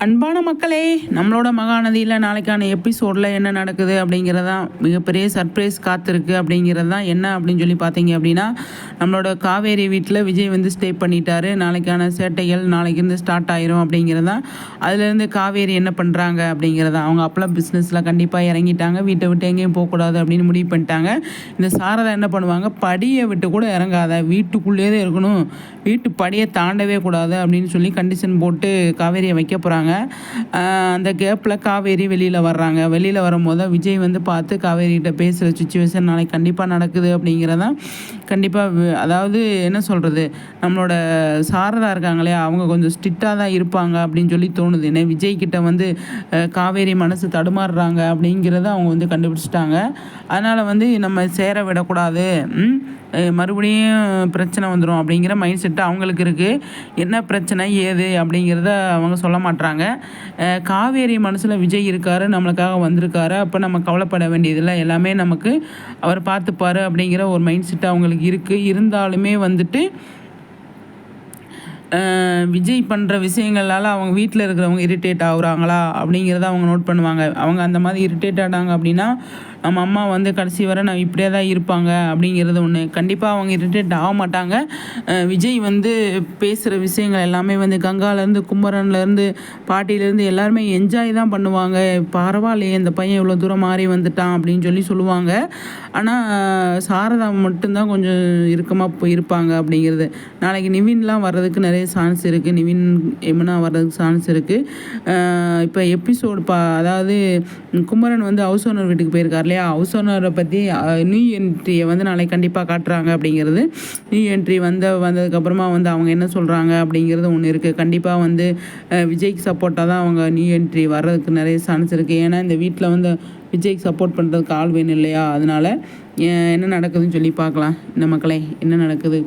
அன்பான மக்களே, நம்மளோட மகாநதியில் நாளைக்கான எபிசோடில் என்ன நடக்குது அப்படிங்கிறதான் மிகப்பெரிய சர்ப்ரைஸ் காத்திருக்கு. அப்படிங்கிறது தான் என்ன அப்படின்னு சொல்லி பார்த்தீங்க அப்படின்னா, நம்மளோட காவேரி வீட்டில் விஜய் வந்து ஸ்டே பண்ணிட்டாரு. நாளைக்கான சேட்டைகள் நாளைக்கு ஸ்டார்ட் ஆயிரும் அப்படிங்கிறது தான். அதுலேருந்து காவேரி என்ன பண்ணுறாங்க அப்படிங்கிறத அவங்க அப்பெல்லாம் பிஸ்னஸில் கண்டிப்பாக இறங்கிட்டாங்க. வீட்டை விட்டு எங்கேயும் போகக்கூடாது அப்படின்னு முடிவு பண்ணிட்டாங்க. இந்த சாரதா என்ன பண்ணுவாங்க, படியை விட்டு கூட இறங்காத, வீட்டுக்குள்ளேயே தான் இருக்கணும், வீட்டு படியை தாண்டவே கூடாது அப்படின்னு சொல்லி கண்டிஷன் போட்டு காவேரியை வைக்க போகிறாங்க. அந்த கேப்பில் காவேரி வெளியில் வர்றாங்க. வெளியில் வரும்போது விஜய் வந்து பார்த்து காவேரிகிட்ட பேசுகிற சுச்சுவேஷன் நாளைக்கு கண்டிப்பாக நடக்குது அப்படிங்கிறதான். கண்டிப்பாக அதாவது என்ன சொல்கிறது, நம்மளோட சாரதா இருக்காங்களே, அவங்க கொஞ்சம் ஸ்ட்ரிக்டாக தான் இருப்பாங்க அப்படின்னு சொல்லி தோணுது. ஏன்னா விஜய்கிட்ட வந்து காவேரி மனசு தடுமாறுறாங்க அப்படிங்கிறத அவங்க வந்து கண்டுபிடிச்சிட்டாங்க. அதனால் வந்து நம்ம சேர விடக்கூடாது, மறுபடியும் பிரச்சனை வந்துடும் அப்படிங்கிற மைண்ட் செட்டு அவங்களுக்கு இருக்குது. என்ன பிரச்சனை ஏது அப்படிங்கிறத அவங்க சொல்ல மாட்றாங்க. காவேரி மனசில் விஜய் இருக்கார், நம்மளுக்காக வந்திருக்காரு, அப்போ நம்ம கவலைப்பட வேண்டியதில்லை, எல்லாமே நமக்கு அவர் பார்த்துப்பார் அப்படிங்கிற ஒரு மைண்ட் செட்டு அவங்களுக்கு இருக்குது. இருந்தாலுமே வந்துட்டு விஜய் பண்ணுற விஷயங்களால் அவங்க வீட்டில் இருக்கிறவங்க இரிட்டேட் ஆகுறாங்களா அப்படிங்கிறத அவங்க நோட் பண்ணுவாங்க. அவங்க அந்த மாதிரி இரிட்டேட் ஆனாங்க அப்படின்னா நம்ம அம்மா வந்து கடைசி வரை நான் இப்படியே தான் இருப்பாங்க அப்படிங்கிறது ஒன்று. கண்டிப்பாக அவங்க இரிட்டேட் ஆக மாட்டாங்க. விஜய் வந்து பேசுகிற விஷயங்கள் எல்லாமே வந்து கங்காலேருந்து குமரன்லேருந்து பாட்டியிலேருந்து எல்லாருமே என்ஜாய் தான் பண்ணுவாங்க. பரவாயில்லையே, இந்த பையன் இவ்வளோ தூரம் மாறி வந்துட்டான் அப்படின்னு சொல்லி சொல்லுவாங்க. ஆனால் சாரதா மட்டும்தான் கொஞ்சம் இறுக்கமாக இருப்பாங்க அப்படிங்கிறது. நாளைக்கு நிவின்லாம் வர்றதுக்கு நிறைய சான்ஸ் இருக்குது. நிவின் யமுனா வர்றதுக்கு சான்ஸ் இருக்குது. இப்போ எபிசோடு அதாவது குமரன் வந்து ஹவுஸ் ஓனர் வீட்டுக்கு போயிருக்கார் இல்லையா, ஹவுஸ் ஓனரை பற்றி நியூ என்ட்ரியை வந்து நாளைக்கு கண்டிப்பாக காட்டுறாங்க அப்படிங்கிறது. நியூ என்ட்ரி வந்ததுக்கப்புறமா வந்து அவங்க என்ன சொல்கிறாங்க அப்படிங்கிறது ஒன்று இருக்குது. கண்டிப்பாக வந்து விஜய்க்கு சப்போர்ட்டாக தான் அவங்க நியூ என்ட்ரி வர்றதுக்கு நிறைய சான்ஸ் இருக்குது. ஏன்னா இந்த வீட்டில் வந்து விஜய்க்கு சப்போர்ட் பண்ணுறதுக்கு ஆள் வேணும் இல்லையா, அதனால் என்ன நடக்குதுன்னு சொல்லி பார்க்கலாம். இந்த மக்களே என்ன நடக்குது